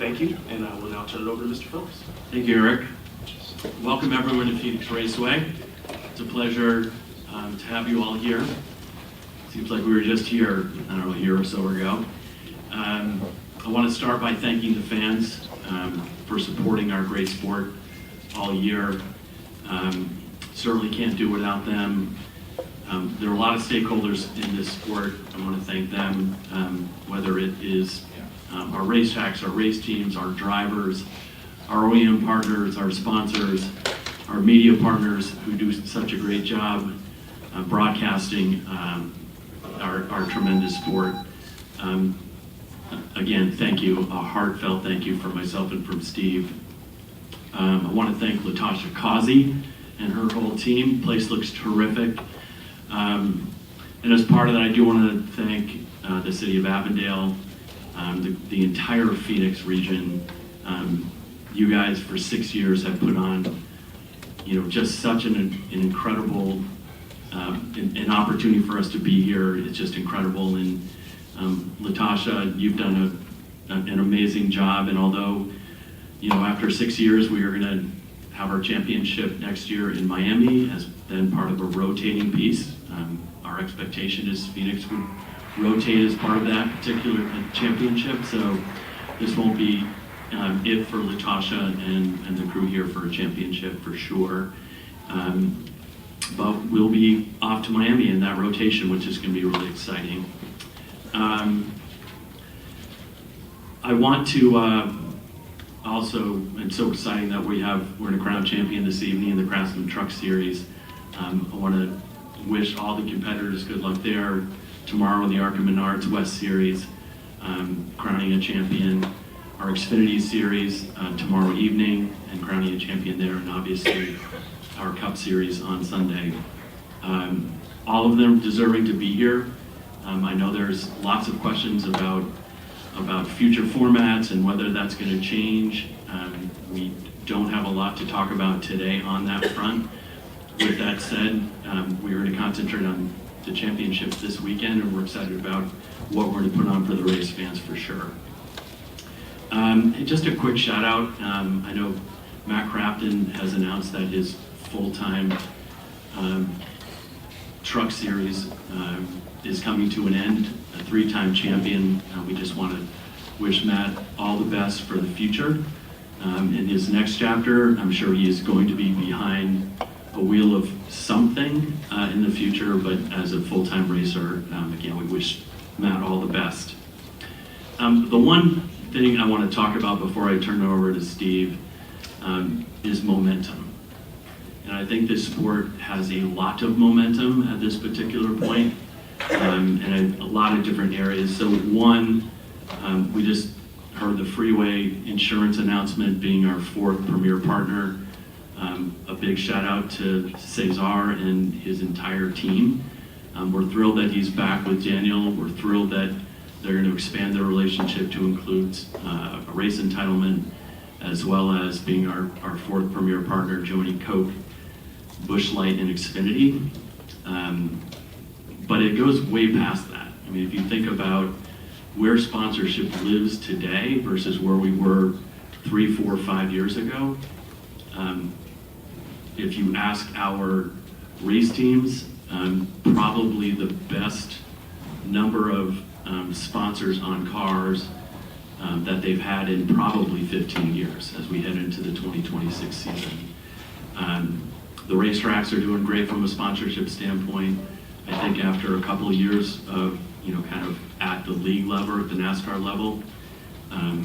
Thank you, and I will now turn it over to Mr. Phillips. Thank you, Eric. Welcome everyone to Phoenix Raceway. It's a pleasure to have you all here. Seems like we were just here, I don't know, a year or so ago. I want to start by thanking the fans for supporting our great sport all year. Certainly can't do without them. There are a lot of stakeholders in this sport. I want to thank them, whether it is our racetracks, our race teams, our drivers, our OEM partners, our sponsors, our media partners who do such a great job broadcasting our tremendous sport. Again, thank you, a heartfelt thank you from myself and from Steve. I want to thank Latasha Causey and her whole team. The place looks terrific. And as part of that, I do want to thank the city of Avondale, the entire Phoenix region. You guys for 6 years have put on, just such an incredible an opportunity for us to be here. It's just incredible. And Latasha, you've done an amazing job. And although, after 6 years, we are going to have our championship next year in Miami as then part of a rotating piece. Our expectation is Phoenix would rotate as part of that particular championship. So this won't be it for Latasha and the crew here for a championship for sure. But we'll be off to Miami in that rotation, which is going to be really exciting. I want to also, it's so exciting that we're going to crown champion this evening in the Craftsman Truck Series. I want to wish all the competitors good luck there. Tomorrow in the Arkham Menards West Series, crowning a champion. Our Xfinity Series tomorrow evening and crowning a champion there, and obviously our Cup Series on Sunday. All of them deserving to be here. I know there's lots of questions about future formats and whether that's going to change. We don't have a lot to talk about today on that front. With that said, we're going to concentrate on the championship this weekend, and we're excited about what we're going to put on for the race fans for sure. Just a quick shout out. I know Matt Crafton has announced that his full-time truck series is coming to an end, a 3-time champion. We just want to wish Matt all the best for the future. In his next chapter, I'm sure he is going to be behind a wheel of something in the future, but as a full-time racer, again, we wish Matt all the best. The one thing I want to talk about before I turn it over to Steve is momentum. And I think this sport has a lot of momentum at this particular point, and a lot of different areas. So one, we just heard the Freeway Insurance announcement being our 4th premier partner. A big shout out to Cesar and his entire team. We're thrilled that he's back with Daniel. We're thrilled that they're going to expand their relationship to include a race entitlement, as well as being our 4th premier partner, joining Coke, Busch Light, and Xfinity. But it goes way past that. I mean, if you think about where sponsorship lives today versus where we were 3, 4, 5 years ago, if you ask our race teams, probably the best number of sponsors on cars that they've had in probably 15 years as we head into the 2026 season. The racetracks are doing great from a sponsorship standpoint. I think after a couple of years of, kind of at the league level, at the NASCAR level, I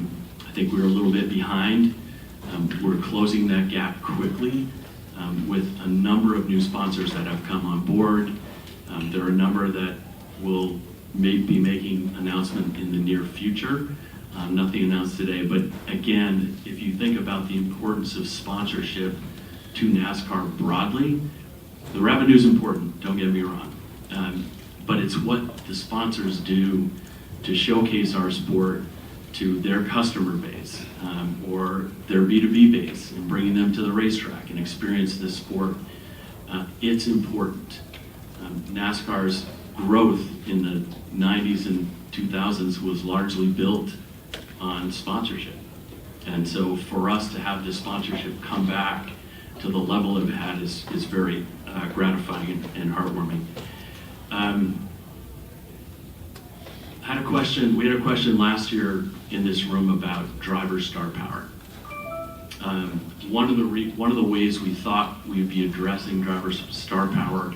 think we were a little bit behind. We're closing that gap quickly with a number of new sponsors that have come on board. There are a number that will be making announcement in the near future. Nothing announced today, but again, if you think about the importance of sponsorship to NASCAR broadly, the revenue is important, don't get me wrong. But it's what the sponsors do to showcase our sport to their customer base or their B2B base and bringing them to the racetrack and experience this sport. It's important. NASCAR's growth in the 90s and 2000s was largely built on sponsorship. And so for us to have this sponsorship come back to the level it had is very gratifying and heartwarming. We had a question last year in this room about driver star power. One of the ways we thought we would be addressing driver star power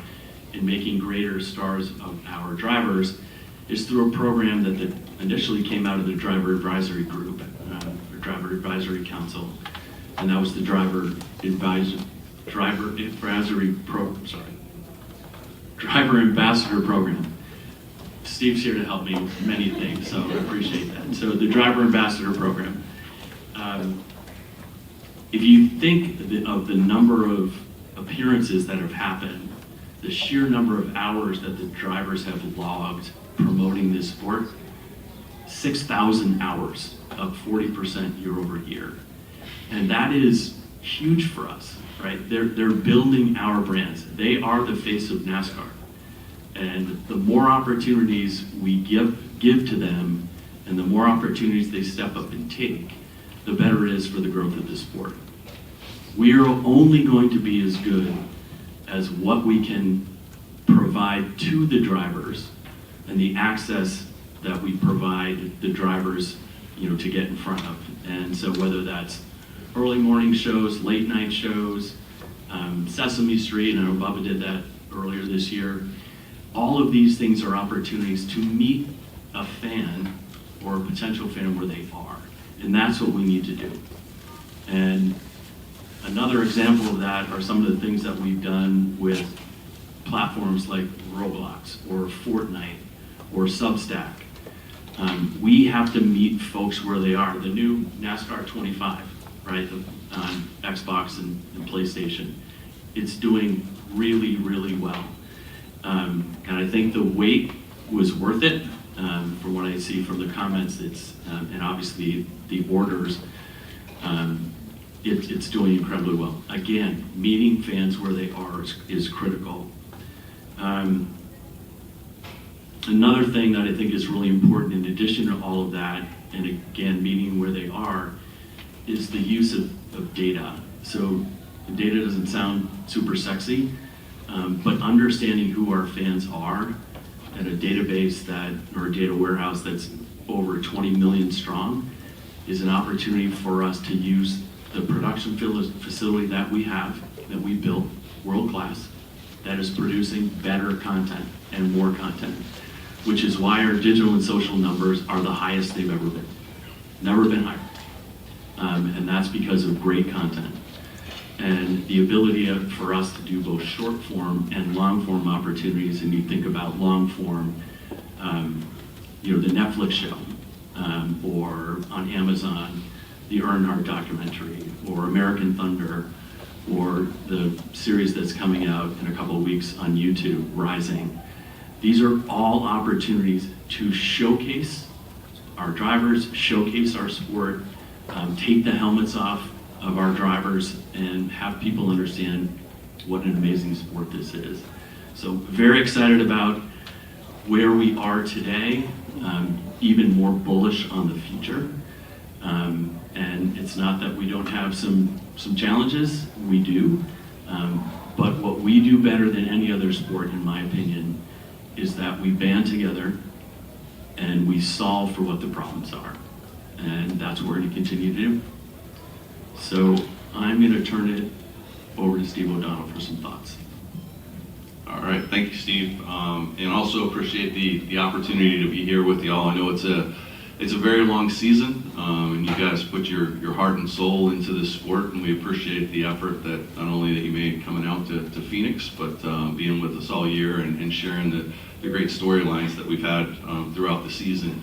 and making greater stars of our drivers is through a program that initially came out of the driver advisory group, or driver advisory council, and that was the driver ambassador program. Steve's here to help me with many things, so I appreciate that. So the driver ambassador program. If you think of the number of appearances that have happened, the sheer number of hours that the drivers have logged promoting this sport, 6,000 hours, up 40% year over year. And that is huge for us, right? They're building our brands. They are the face of NASCAR. And the more opportunities we give to them, and the more opportunities they step up and take, the better it is for the growth of the sport. We are only going to be as good as what we can provide to the drivers and the access that we provide the drivers, to get in front of. And so whether that's early morning shows, late night shows, Sesame Street, and I know Bubba did that earlier this year, all of these things are opportunities to meet a fan or a potential fan where they are. And that's what we need to do. And another example of that are some of the things that we've done with platforms like Roblox or Fortnite or Substack. We have to meet folks where they are. The new NASCAR 25, right, on Xbox and PlayStation, it's doing really, really well. And I think the wait was worth it. From what I see from the comments, and obviously the orders, it's doing incredibly well. Again, meeting fans where they are is critical. Another thing that I think is really important in addition to all of that, and again, meeting where they are, is the use of data. So data doesn't sound super sexy, but understanding who our fans are at a database or a data warehouse that's over 20 million strong is an opportunity for us to use the production facility that we have, that we built, world class, that is producing better content and more content, which is why our digital and social numbers are the highest they've ever been. Never been higher. And that's because of great content. And the ability for us to do both short form and long form opportunities, and you think about long form, the Netflix show, or on Amazon, the Earnhardt documentary, or American Thunder, or the series that's coming out in a couple of weeks on YouTube, Rising. These are all opportunities to showcase our drivers, showcase our sport, take the helmets off of our drivers, and have people understand what an amazing sport this is. So very excited about where we are today, even more bullish on the future. And it's not that we don't have some challenges, we do. But what we do better than any other sport, in my opinion, is that we band together and we solve for what the problems are. And that's what we're going to continue to do. So I'm going to turn it over to Steve O'Donnell for some thoughts. All right, thank you, Steve, and also appreciate the opportunity to be here with y'all. I know it's a very long season, and you guys put your heart and soul into this sport, and we appreciate the effort that not only that you made coming out to Phoenix, but being with us all year and sharing the great storylines that we've had throughout the season.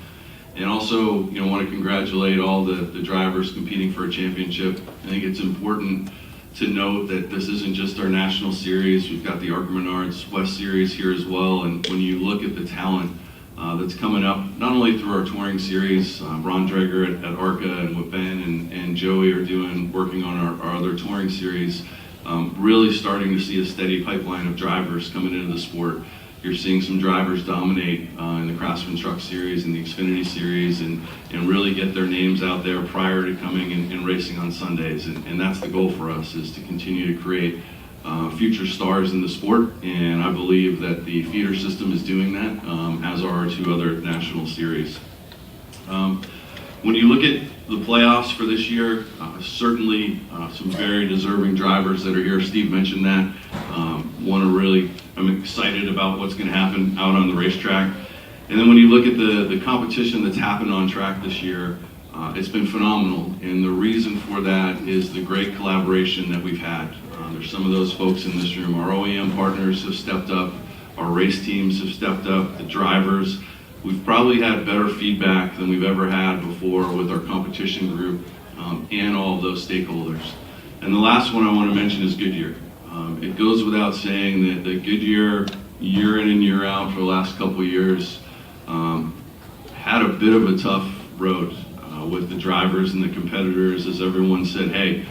And also, want to congratulate all the drivers competing for a championship. I think it's important to note that this isn't just our national series. We've got the ARCA Menards West Series here as well. And when you look at the talent that's coming up, not only through our touring series, Ron Dreger at ARCA and what Ben and Joey are working on our other touring series, really starting to see a steady pipeline of drivers coming into the sport. You're seeing some drivers dominate in the Craftsman Truck Series and the Xfinity Series and really get their names out there prior to coming and racing on Sundays. And that's the goal for us, is to continue to create future stars in the sport. And I believe that the feeder system is doing that, as are our two other national series. When you look at the playoffs for this year, certainly some very deserving drivers that are here. Steve mentioned that. I'm excited about what's going to happen out on the racetrack. And then when you look at the competition that's happened on track this year, it's been phenomenal. And the reason for that is the great collaboration that we've had. There's some of those folks in this room. Our OEM partners have stepped up. Our race teams have stepped up. The drivers. We've probably had better feedback than we've ever had before with our competition group and all of those stakeholders. And the last one I want to mention is Goodyear. It goes without saying that Goodyear, year in and year out for the last couple of years, had a bit of a tough road with the drivers and the competitors, as everyone said, hey,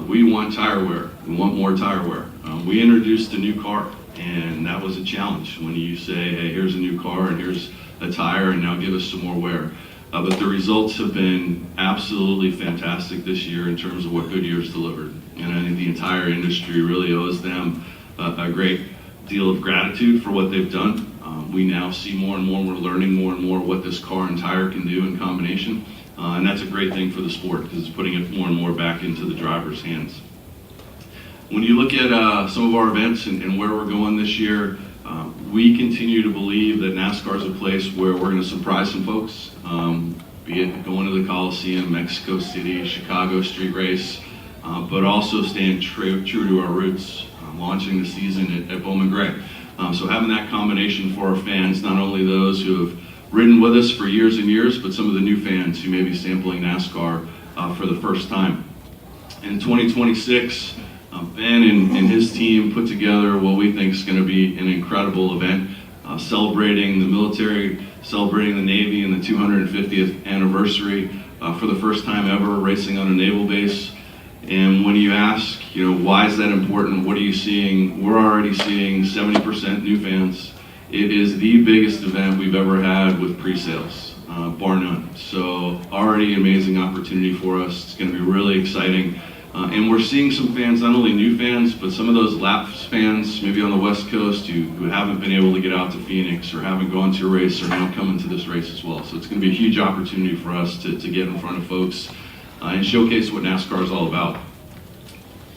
we want tire wear. We want more tire wear. We introduced a new car, and that was a challenge when you say, hey, here's a new car and here's a tire, and now give us some more wear. But the results have been absolutely fantastic this year in terms of what Goodyear's delivered. And I think the entire industry really owes them a great deal of gratitude for what they've done. We now see more and more, we're learning more and more what this car and tire can do in combination. And that's a great thing for the sport, because it's putting it more and more back into the driver's hands. When you look at some of our events and where we're going this year, we continue to believe that NASCAR is a place where we're going to surprise some folks, be it going to the Coliseum, Mexico City, Chicago Street Race, but also staying true to our roots, launching the season at Bowman Gray. So having that combination for our fans, not only those who have ridden with us for years and years, but some of the new fans who may be sampling NASCAR for the first time. In 2026, Ben and his team put together what we think is going to be an incredible event, celebrating the military, celebrating the Navy and the 250th anniversary for the first time ever, racing on a naval base. And when you ask, why is that important? What are you seeing? We're already seeing 70% new fans. It is the biggest event we've ever had with pre-sales, bar none. So already amazing opportunity for us. It's going to be really exciting. And we're seeing some fans, not only new fans, but some of those lapsed fans, maybe on the West Coast, who haven't been able to get out to Phoenix or haven't gone to a race, are now coming to this race as well. So it's going to be a huge opportunity for us to get in front of folks and showcase what NASCAR is all about.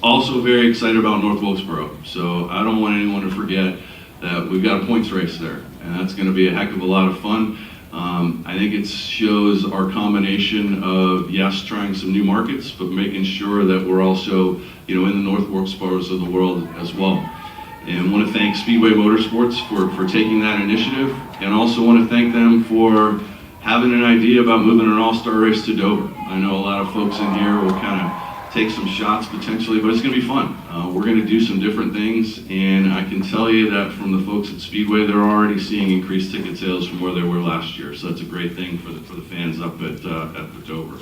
Also very excited about North Wilkesboro. So I don't want anyone to forget that we've got a points race there, and that's going to be a heck of a lot of fun. I think it shows our combination of, yes, trying some new markets, but making sure that we're also, in the North Wilkesboros of the world as well. And I want to thank Speedway Motorsports for taking that initiative, and also want to thank them for having an idea about moving an all-star race to Dover. I know a lot of folks in here will kind of take some shots potentially, but it's going to be fun. We're going to do some different things, and I can tell you that from the folks at Speedway, they're already seeing increased ticket sales from where they were last year. So that's a great thing for the fans up at the Dover.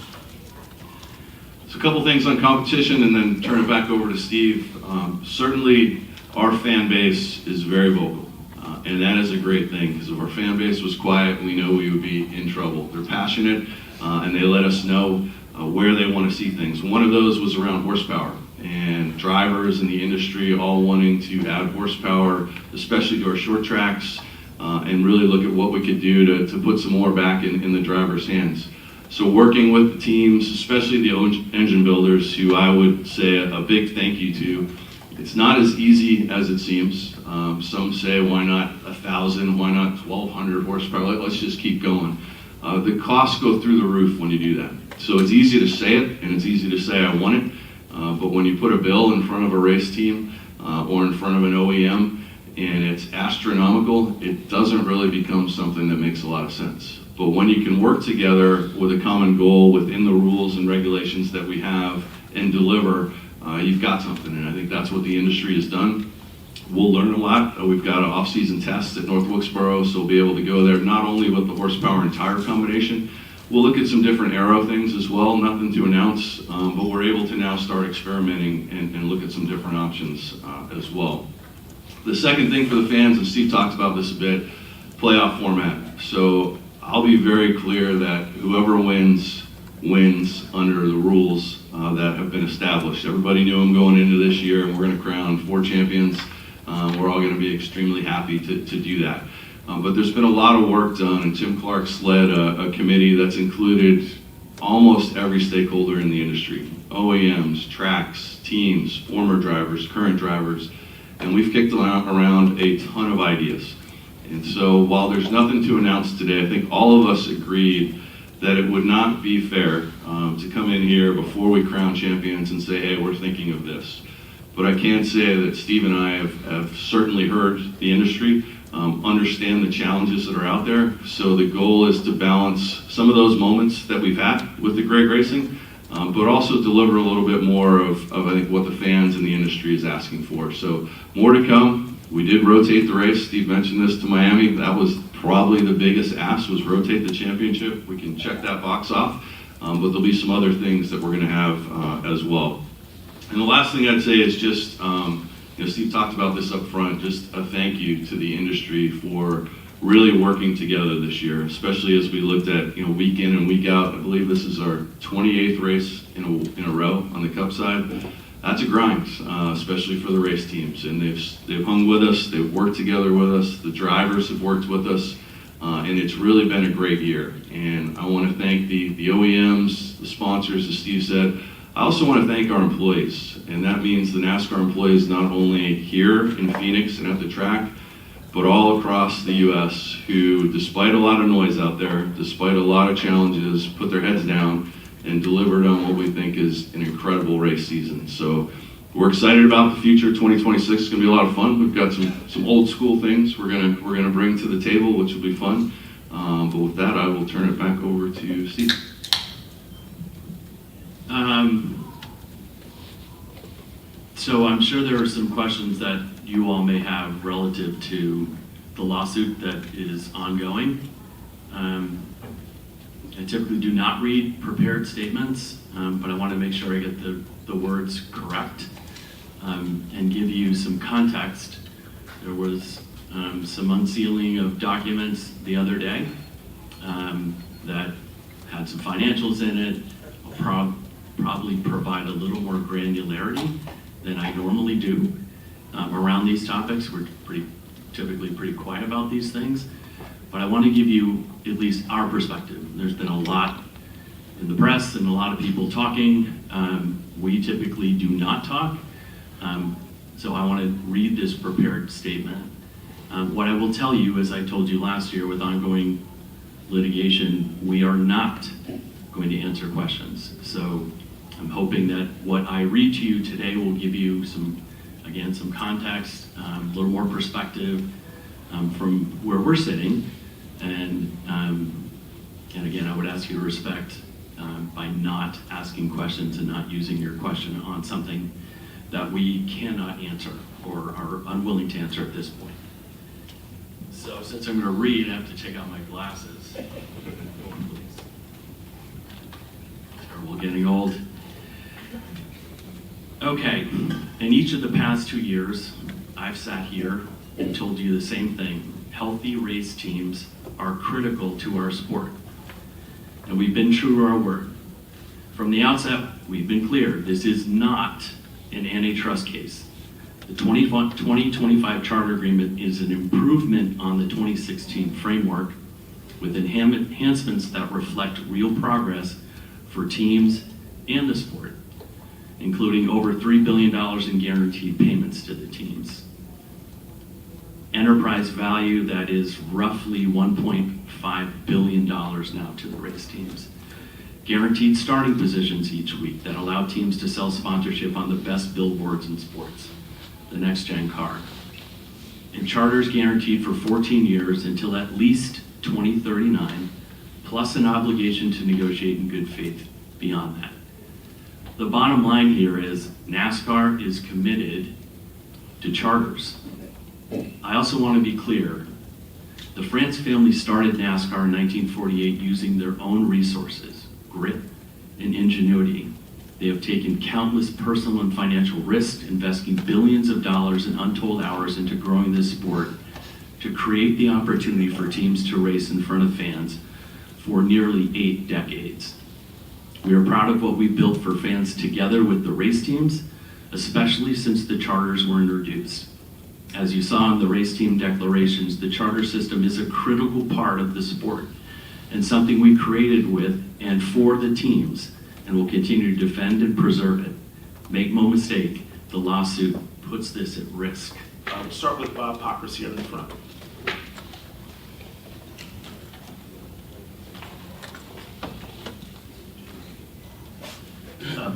So a couple things on competition, and then turn it back over to Steve. Certainly, our fan base is very vocal, and that is a great thing, because if our fan base was quiet, we know we would be in trouble. They're passionate, and they let us know where they want to see things. One of those was around horsepower, and drivers in the industry all wanting to add horsepower, especially to our short tracks, and really look at what we could do to put some more back in the driver's hands. So working with the teams, especially the engine builders, who I would say a big thank you to. It's not as easy as it seems. Some say, why not 1,000, why not 1,200 horsepower? Let's just keep going. The costs go through the roof when you do that. So it's easy to say it, and it's easy to say I want it, but when you put a bill in front of a race team or in front of an OEM and it's astronomical, it doesn't really become something that makes a lot of sense. But when you can work together with a common goal within the rules and regulations that we have and deliver, you've got something, and I think that's what the industry has done. We'll learn a lot. We've got an off-season test at North Wilkesboro, so we'll be able to go there not only with the horsepower and tire combination. We'll look at some different aero things as well, nothing to announce, but we're able to now start experimenting and look at some different options as well. The second thing for the fans, and Steve talked about this a bit, playoff format. So I'll be very clear that whoever wins under the rules that have been established. Everybody knew them going into this year, and we're going to crown 4 champions. We're all going to be extremely happy to do that. But there's been a lot of work done, and Tim Clark's led a committee that's included almost every stakeholder in the industry. OEMs, tracks, teams, former drivers, current drivers, and we've kicked around a ton of ideas. And so while there's nothing to announce today, I think all of us agreed that it would not be fair to come in here before we crown champions and say, hey, we're thinking of this. But I can say that Steve and I have certainly heard the industry, understand the challenges that are out there. So the goal is to balance some of those moments that we've had with the great racing, but also deliver a little bit more of I think what the fans in the industry is asking for. So more to come. We did rotate the race. Steve mentioned this to Miami. That was probably the biggest ask, was rotate the championship. We can check that box off, but there'll be some other things that we're going to have as well. And the last thing I'd say is just, Steve talked about this up front, just a thank you to the industry for really working together this year, especially as we looked at week in and week out. I believe this is our 28th race in a row on the Cup side. That's a grind, especially for the race teams, and they've hung with us, they've worked together with us, the drivers have worked with us, and it's really been a great year. And I want to thank the OEMs, the sponsors, as Steve said. I also want to thank our employees, and that means the NASCAR employees not only here in Phoenix and at the track, but all across the U.S. who, despite a lot of noise out there, despite a lot of challenges, put their heads down and delivered on what we think is an incredible race season. So we're excited about the future. 2026 is going to be a lot of fun. We've got some old school things we're gonna bring to the table, which will be fun. But with that, I will turn it back over to Steve. So I'm sure there are some questions that you all may have relative to the lawsuit that is ongoing. I typically do not read prepared statements, but I want to make sure I get the words correct and give you some context. There was some unsealing of documents the other day that had some financials in it. I'll probably provide a little more granularity than I normally do around these topics. We're typically pretty quiet about these things, but I want to give you at least our perspective. There's been a lot in the press and a lot of people talking. We typically do not talk, so I want to read this prepared statement. What I will tell you, as I told you last year with ongoing litigation, we are not going to answer questions. So I'm hoping that what I read to you today will give you some context, a little more perspective from where we're sitting, and again, I would ask you to respect by not asking questions and not using your question on something that we cannot answer or are unwilling to answer at this point. So since I'm going to read, I have to take out my glasses. Please. Terrible getting old. Okay, in each of the past 2 years, I've sat here and told you the same thing. Healthy race teams are critical to our sport. And we've been true to our word. From the outset, we've been clear, this is not an antitrust case. The 2025 charter agreement is an improvement on the 2016 framework with enhancements that reflect real progress for teams and the sport, including over $3 billion in guaranteed payments to the teams. Enterprise value that is roughly $1.5 billion now to the race teams. Guaranteed starting positions each week that allow teams to sell sponsorship on the best billboards in sports, the next gen car. And charters guaranteed for 14 years until at least 2039, plus an obligation to negotiate in good faith beyond that. The bottom line here is NASCAR is committed to charters. I also want to be clear. The France family started NASCAR in 1948 using their own resources, grit, and ingenuity. They have taken countless personal and financial risks, investing billions of dollars and untold hours into growing this sport to create the opportunity for teams to race in front of fans for nearly 8 decades. We are proud of what we built for fans together with the race teams, especially since the charters were introduced. As you saw in the race team declarations, the charter system is a critical part of the sport and something we created with and for the teams, and will continue to defend and preserve it. Make no mistake, the lawsuit puts this at risk. We'll start with Bob Pockris here in the front.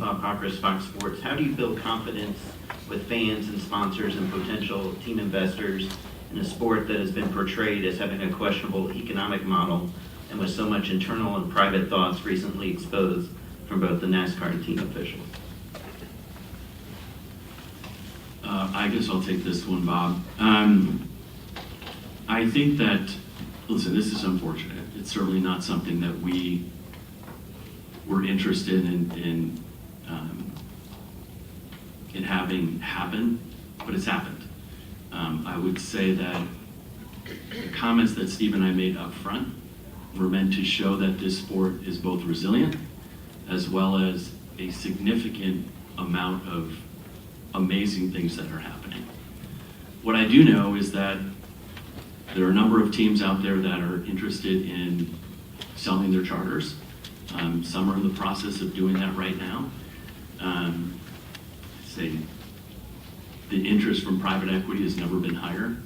Bob Pockris, Fox Sports. How do you build confidence with fans and sponsors and potential team investors in a sport that has been portrayed as having a questionable economic model and with so much internal and private thoughts recently exposed from both the NASCAR and team officials? I guess I'll take this one, Bob. I think that, listen, this is unfortunate. It's certainly not something that we were interested in having happen, but it's happened. I would say that the comments that Steve and I made up front were meant to show that this sport is both resilient as well as a significant amount of amazing things that are happening. What I do know is that there are a number of teams out there that are interested in selling their charters. Some are in the process of doing that right now. Say the interest from private equity has never been higher.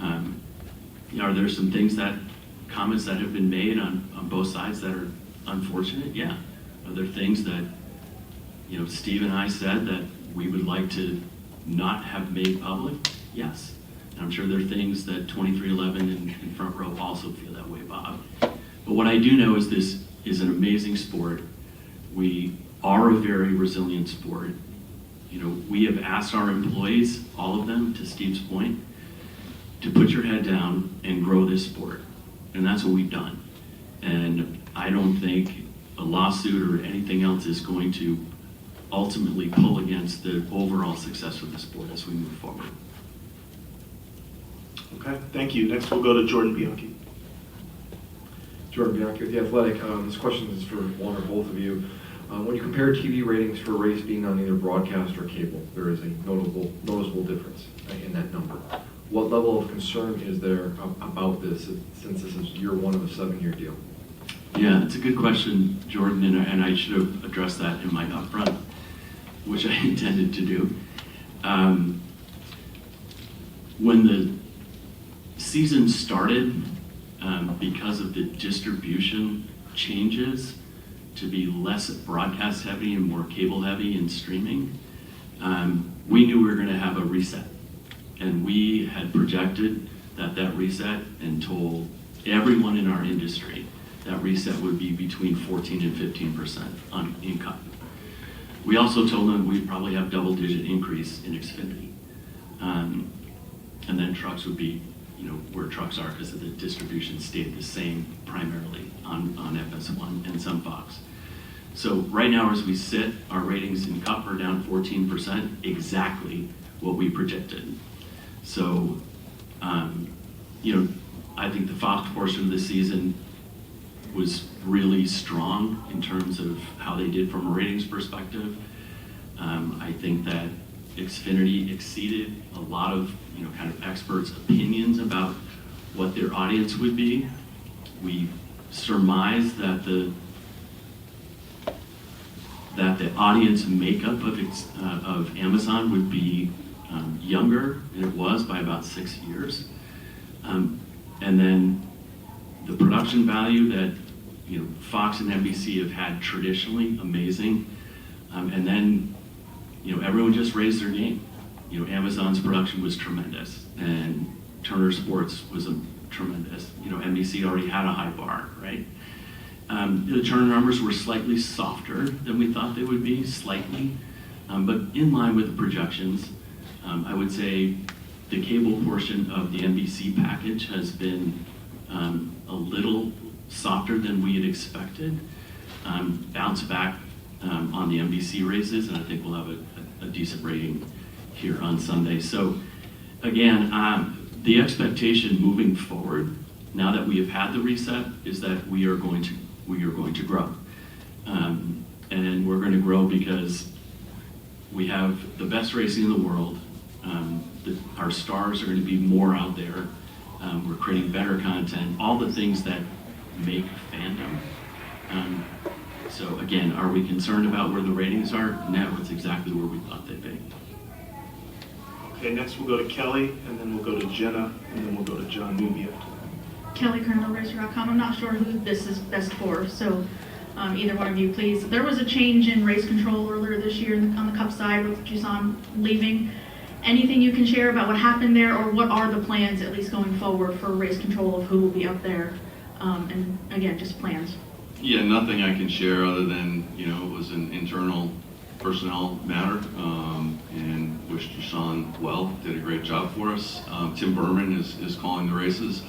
Are there some comments that have been made on both sides that are unfortunate? Yeah. Are there things that, Steve and I said that we would like to not have made public? Yes. And I'm sure there are things that 2311 and Front Row also feel that way, Bob. But what I do know is this is an amazing sport. We are a very resilient sport. We have asked our employees, all of them, to Steve's point, to put your head down and grow this sport. And that's what we've done. And I don't think a lawsuit or anything else is going to ultimately pull against the overall success of the sport as we move forward. Okay, thank you. Next we'll go to Jordan Bianchi. Jordan Bianchi with The Athletic. This question is for one or both of you. When you compare TV ratings for a race being on either broadcast or cable, there is a noticeable difference in that number. What level of concern is there about this, since this is year one of a 7-year deal? Yeah, it's a good question, Jordan, and I should have addressed that in my upfront, which I intended to do. When the season started, because of the distribution changes to be less broadcast heavy and more cable heavy and streaming, we knew we were going to have a reset. And we had projected that reset and told everyone in our industry that reset would be between 14 and 15% on income. We also told them we'd probably have double-digit increase in Xfinity. And then trucks would be, where trucks are, because the distribution stayed the same primarily on FS1 and some Fox. So right now as we sit, our ratings in Cup are down 14%, exactly what we projected. So, I think the Fox portion of the season was really strong in terms of how they did from a ratings perspective. I think that Xfinity exceeded a lot of kind of experts' opinions about what their audience would be. We surmised that the audience makeup of Amazon would be younger than it was by about 6 years. And then the production value that Fox and NBC have had traditionally, amazing. And then everyone just raised their game. Amazon's production was tremendous, and Turner Sports was tremendous. NBC already had a high bar, right? The Turner numbers were slightly softer than we thought they would be, slightly, but in line with the projections. I would say the cable portion of the NBC package has been a little softer than we had expected. Bounce back on on the NBC races, and I think we'll have a decent rating here on Sunday. So again, the expectation moving forward, now that we have had the reset, is that we are going to grow. And we're going to grow because we have the best racing in the world. Our stars are going to be more out there. We're creating better content, all the things that make fandom. So again, are we concerned about where the ratings are? No, it's exactly where we thought they'd be. Okay, next we'll go to Kelly, and then we'll go to Jenna, and then we'll go to John Newby after that. Kelly, KernelRacer.com. I'm not sure who this is best for, so either one of you, please. There was a change in race control earlier this year on the Cup side with Jusan leaving. Anything you can share about what happened there, or what are the plans, at least going forward, for race control of who will be up there? And again, just plans. Yeah, nothing I can share other than, it was an internal personnel matter, and wish Jusan well, did a great job for us. Tim Berman is calling the races.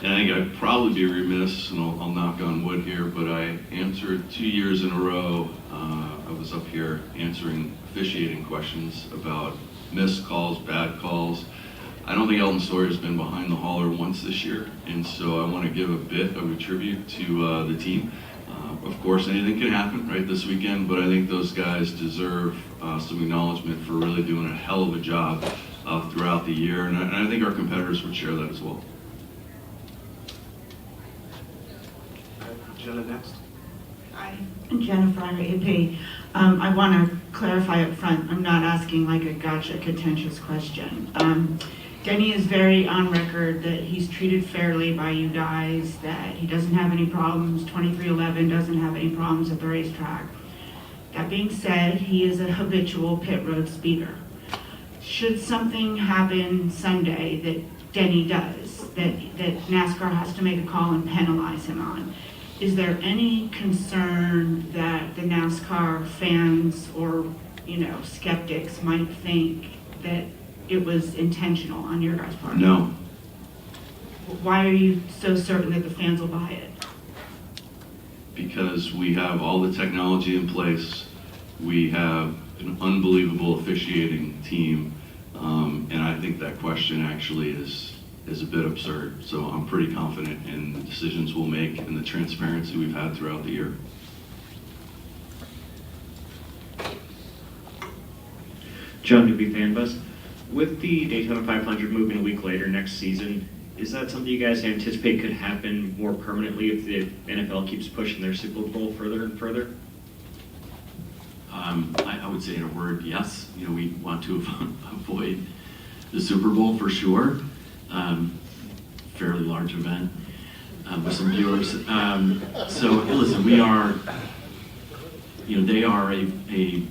And I think I'd probably be remiss, and I'll knock on wood here, but I answered 2 years in a row. I was up here answering officiating questions about missed calls, bad calls. I don't think Elton Sawyer's been behind the hauler once this year, and so I want to give a bit of a tribute to the team. Of course, anything can happen, right, this weekend, but I think those guys deserve some acknowledgement for really doing a hell of a job throughout the year, and I think our competitors would share that as well. Jenna next. Hi, Jennifer, AP. I want to clarify up front, I'm not asking like a gotcha contentious question. Denny is very on record that he's treated fairly by you guys, that he doesn't have any problems, 2311 doesn't have any problems at the racetrack. That being said, he is a habitual pit road speeder. Should something happen Sunday that Denny does, that NASCAR has to make a call and penalize him on, is there any concern that the NASCAR fans or, skeptics might think that it was intentional on your guys' part? No. Why are you so certain that the fans will buy it? Because we have all the technology in place. We have an unbelievable officiating team. And I think that question actually is a bit absurd. So I'm pretty confident in the decisions we'll make and the transparency we've had throughout the year. John Newby, Fan Bus. With the Daytona 500 moving a week later next season, is that something you guys anticipate could happen more permanently if the NFL keeps pushing their Super Bowl further and further? I would say in a word, yes. We want to avoid the Super Bowl for sure. Fairly large event with some viewers. So listen, we are, they are a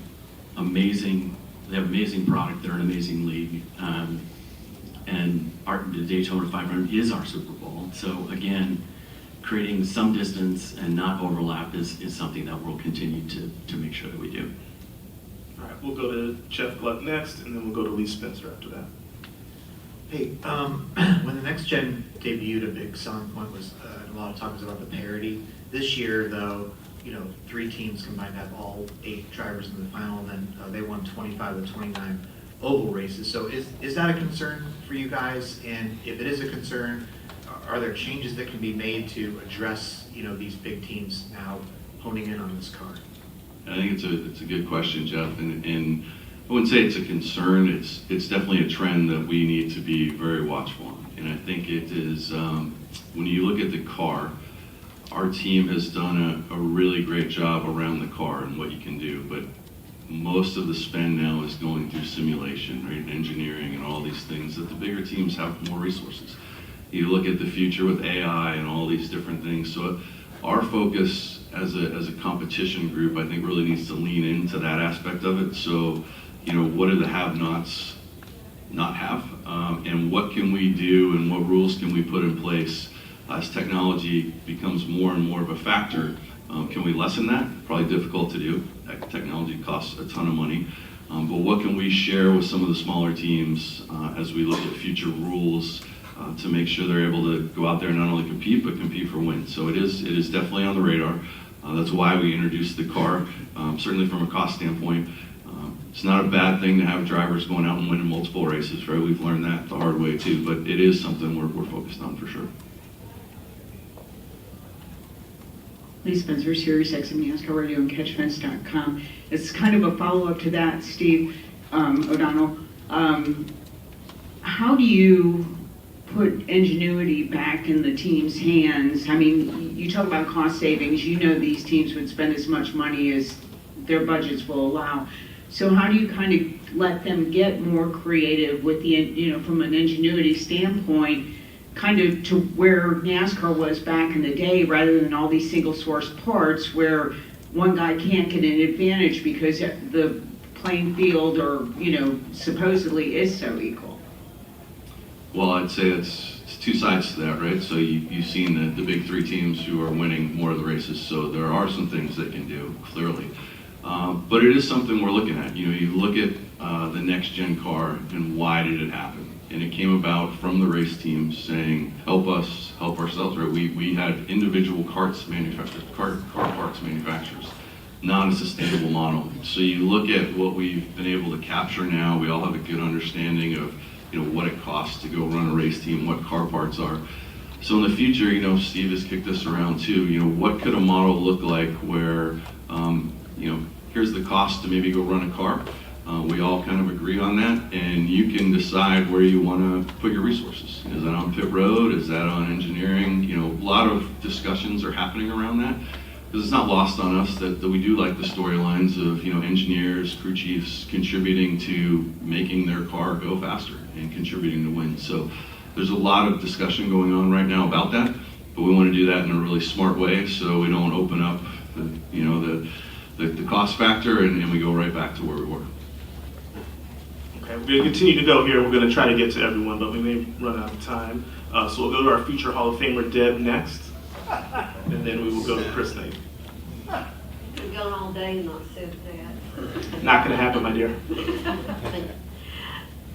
amazing. They have amazing product. They're an amazing league, and the Daytona 500 is our Super Bowl. So again, creating some distance and not overlap is something that we'll continue to make sure that we do. All right, we'll go to Jeff Gluck next, and then we'll go to Lee Spencer after that. Hey, when the Next Gen debuted, a big selling point was a lot of talk was about the parity. This year, though, 3 teams combined to have all 8 drivers in the final, and then they won 25 of 29 oval races. So is that a concern for you guys? And if it is a concern, are there changes that can be made to address these big teams now honing in on this car? I think it's a good question, Jeff, and I wouldn't say it's a concern. It's definitely a trend that we need to be very watchful on. And I think it is, when you look at the car, our team has done a really great job around the car and what you can do, but most of the spend now is going through simulation, right, engineering and all these things that the bigger teams have more resources. You look at the future with AI and all these different things. So our focus as a competition group, I think, really needs to lean into that aspect of it. So, what do the have-nots not have? And what can we do and what rules can we put in place as technology becomes more and more of a factor? Can we lessen that? Probably difficult to do. Technology costs a ton of money. But what can we share with some of the smaller teams as we look at future rules to make sure they're able to go out there and not only compete, but compete for wins? So it is definitely on the radar. That's why we introduced the car, certainly from a cost standpoint. It's not a bad thing to have drivers going out and winning multiple races, right? We've learned that the hard way too, but it is something we're focused on for sure. Lee Spencer, Sirius XM NASCAR Radio and CatchFence.com. It's kind of a follow-up to that, Steve O'Donnell. How do you put ingenuity back in the team's hands? I mean, you talk about cost savings. You know these teams would spend as much money as their budgets will allow. So how do you kind of let them get more creative with the, you know, from an ingenuity standpoint, kind of to where NASCAR was back in the day, rather than all these single source parts where one guy can't get an advantage because the playing field or, you know, supposedly is so equal? Well, I'd say it's two sides to that, right? So you've seen the big three teams who are winning more of the races, so there are some things they can do, clearly. But it is something we're looking at. You know, you look at the next gen car and why did it happen? And it came about from the race teams saying, help us, help ourselves, right? We had individual car parts manufacturers, not a sustainable model. So you look at what we've been able to capture now, we all have a good understanding of, you know, what it costs to go run a race team, what car parts are. So in the future, you know, Steve has kicked this around too, you know, what could a model look like where, you know, here's the cost to maybe go run a car. We all kind of agree on that, and you can decide where you want to put your resources. Is that on pit road? Is that on engineering? You know, a lot of discussions are happening around that, because it's not lost on us that we do like the storylines of, you know, engineers, crew chiefs contributing to making their car go faster and contributing to wins. So there's a lot of discussion going on right now about that, but we want to do that in a really smart way so we don't open up the, you know, the cost factor and we go right back to where we were. Okay, we're going to continue to go here. We're going to try to get to everyone, but we may run out of time. So we'll go to our future Hall of Famer, Deb, next. And then we will go to Chris Nate. Could have gone all day and not said that. Not going to happen, my dear.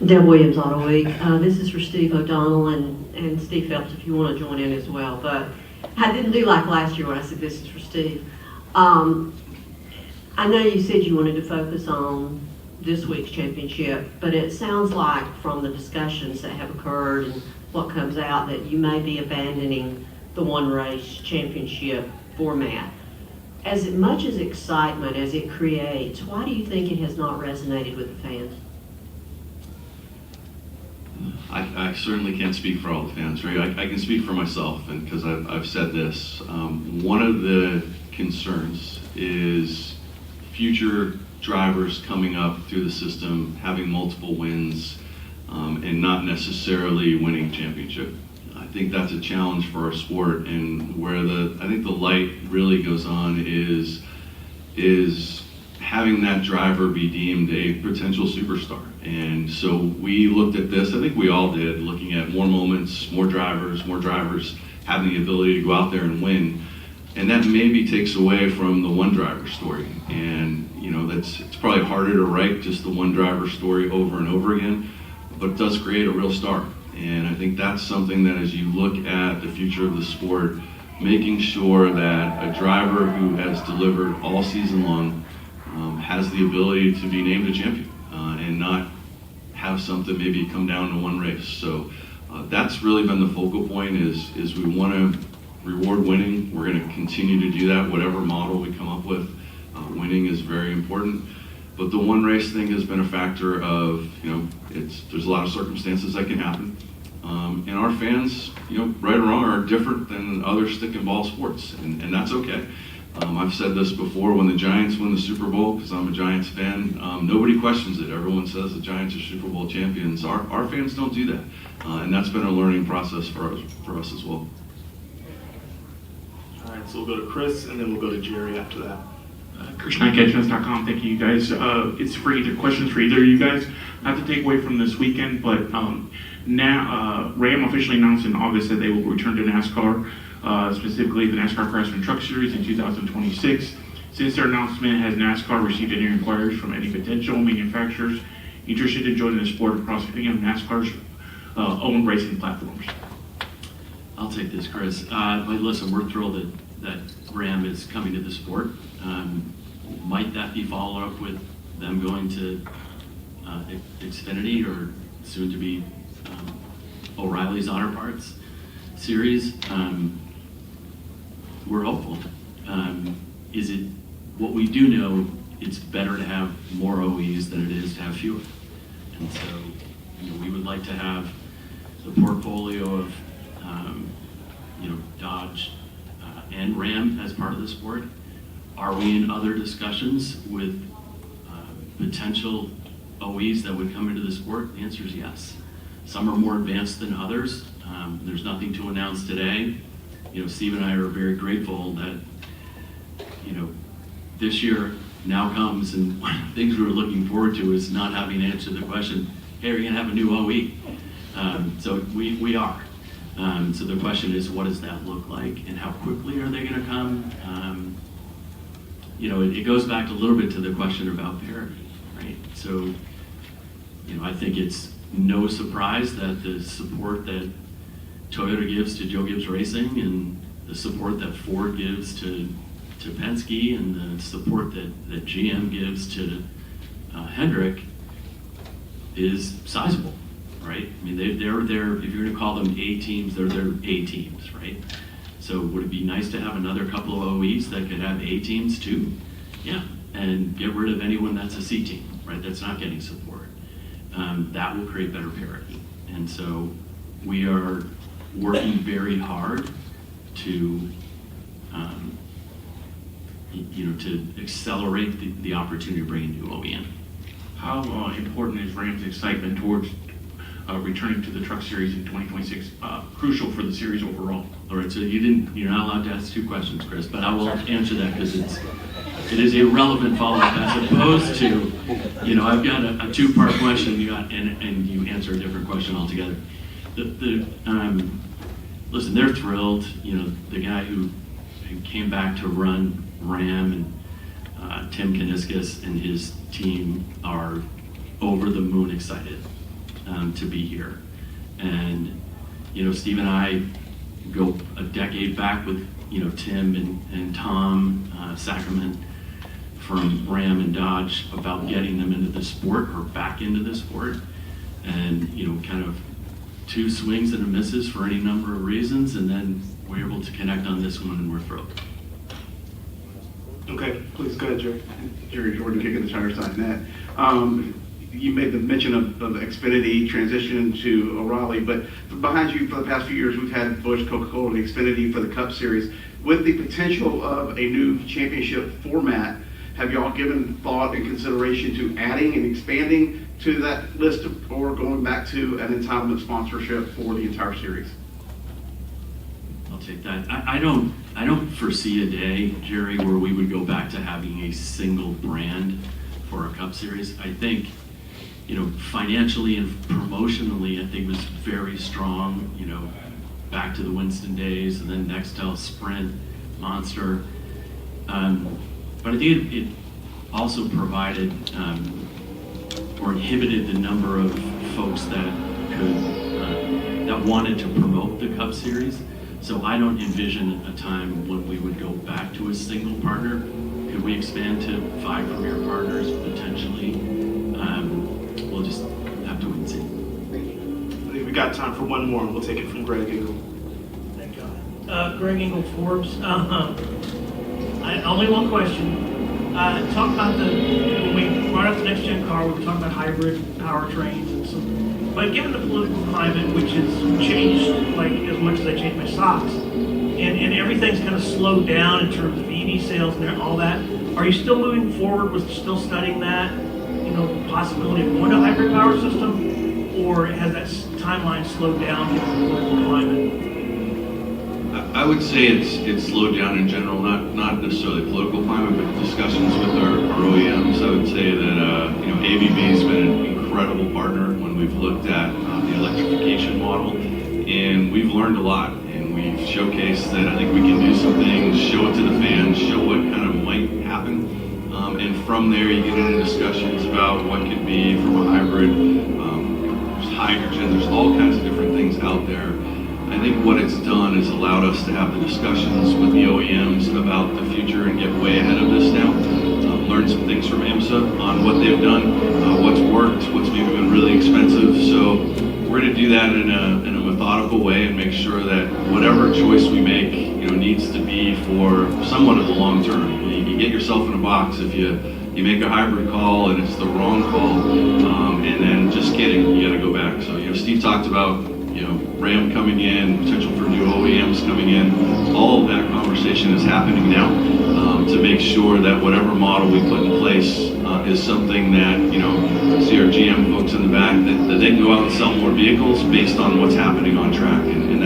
Deb Williams, Auto Week. This is for Steve O'Donnell and Steve Phelps if you want to join in as well. But I didn't do like last year when I said this is for Steve. I know you said you wanted to focus on this week's championship, but it sounds like from the discussions that have occurred and what comes out that you may be abandoning the one race championship format. As much as excitement as it creates, why do you think it has not resonated with the fans? I certainly can't speak for all the fans, right? I can speak for myself, and because I've said this. One of the concerns is future drivers coming up through the system, having multiple wins, and not necessarily winning a championship. I think that's a challenge for our sport, and where I think the light really goes on is having that driver be deemed a potential superstar. And so we looked at this, I think we all did, looking at more moments, more drivers having the ability to go out there and win. And that maybe takes away from the one driver story. And you know, it's probably harder to write just the one driver story over and over again, but it does create a real star. And I think that's something that as you look at the future of the sport, making sure that a driver who has delivered all season long has the ability to be named a champion and not have something maybe come down to one race. So that's really been the focal point is we want to reward winning. We're going to continue to do that, whatever model we come up with. Winning is very important. But the one race thing has been a factor of, you know, there's a lot of circumstances that can happen. And our fans, you know, right or wrong, are different than other stick and ball sports, and that's okay. I've said this before, when the Giants win the Super Bowl, because I'm a Giants fan, nobody questions it. Everyone says the Giants are Super Bowl champions. Our fans don't do that. And that's been a learning process for us as well. All right, so we'll go to Chris, and then we'll go to Jerry after that. CatchFence.com. Thank you guys. It's for either questions for either of you guys. Not to take away from this weekend, but now Ram officially announced in August that they will return to NASCAR, specifically the NASCAR Craftsman Truck Series in 2026. Since their announcement, has NASCAR received any inquiries from any potential manufacturers interested in joining the sport across any of NASCAR's own racing platforms? I'll take this, Chris. But listen, we're thrilled that Ram is coming to the sport. Might that be followed up with them going to Xfinity or soon to be O'Reilly's Auto Parts series? We're hopeful. Is it what we do know? It's better to have more OEs than it is to have fewer. And so, we would like to have the portfolio of, Dodge and Ram as part of the sport. Are we in other discussions with potential OEs that would come into the sport? The answer is yes. Some are more advanced than others. There's nothing to announce today. Steve and I are very grateful that, this year now comes, and one of the things we were looking forward to is not having to answer the question, hey, are you going to have a new OE? So we are. So the question is, what does that look like, and how quickly are they going to come? It goes back a little bit to the question about parity, right? So, I think it's no surprise that the support that Toyota gives to Joe Gibbs Racing and the support that Ford gives to Penske and the support that GM gives to Hendrick is sizable, right? I mean, they're there, if you're going to call them A teams, they're their A teams, right? So would it be nice to have another couple of OEs that could have A teams too? Yeah, and get rid of anyone that's a C team, right? That's not getting support. That will create better parity. And so we are working very hard to, to accelerate the opportunity to bring a new OE in. How important is Ram's excitement towards returning to the Truck Series in 2026 crucial for the series overall? All right, so you're not allowed to ask two questions, Chris, but I will answer that because it is a relevant follow-up as opposed to, I've got a two-part question and you answer a different question altogether. Listen, they're thrilled. The guy who came back to run Ram and Tim Kaniskis and his team are over the moon excited to be here. And, Steve and I go a decade back with, Tim and Tom Sacrament from Ram and Dodge about getting them into the sport or back into the sport. And, kind of two swings and a misses for any number of reasons. And then we're able to connect on this one and we're thrilled. Okay, please go ahead, Jerry. Jerry Jordan, kicking the tires on that. You made the mention of Xfinity transition to O'Reilly, but behind you for the past few years, we've had Busch, Coca-Cola, and Xfinity for the Cup Series. With the potential of a new championship format, have y'all given thought and consideration to adding and expanding to that list or going back to an entitlement sponsorship for the entire series? I'll take that. I don't foresee a day, Jerry, where we would go back to having a single brand for a Cup Series. I think, financially and promotionally, I think it was very strong, back to the Winston days and then Nextel, Sprint, Monster. But I think it also provided or inhibited the number of folks that wanted to promote the Cup Series. So I don't envision a time when we would go back to a single partner. Could we expand to 5 premier partners potentially? We'll just have to wait and see. I think we got time for one more. We'll take it from Greg Engel. Thank God. Greg Engel, Forbes. Only one question. Talk about when we brought up the next gen car, we were talking about hybrid powertrains and some. But given the political climate, which has changed like as much as I changed my socks, and everything's kind of slowed down in terms of EV sales and all that, are you still moving forward with still studying that? Possibility of going to a hybrid power system, or has that timeline slowed down given the political climate? I would say it's slowed down in general, not necessarily political climate, but discussions with our OEMs. I would say that ABB's been an incredible partner when we've looked at the electrification model, and we've learned a lot, and we've showcased that I think we can do some things, show it to the fans, show what kind of might happen. And from there, you get into discussions about what could be from a hybrid, there's hydrogen, there's all kinds of different things out there. I think what it's done is allowed us to have the discussions with the OEMs about the future and get way ahead of this now. Learn some things from IMSA on what they've done, what's worked, what's maybe been really expensive. So we're going to do that in a methodical way and make sure that whatever choice we make, needs to be for somewhat of the long term. You get yourself in a box if you make a hybrid call and it's the wrong call, and then just kidding, you got to go back. So Steve talked about Ram coming in, potential for new OEMs coming in. All of that conversation is happening now to make sure that whatever model we put in place is something that, see our GM folks in the back, that they can go out and sell more vehicles based on what's happening on track. And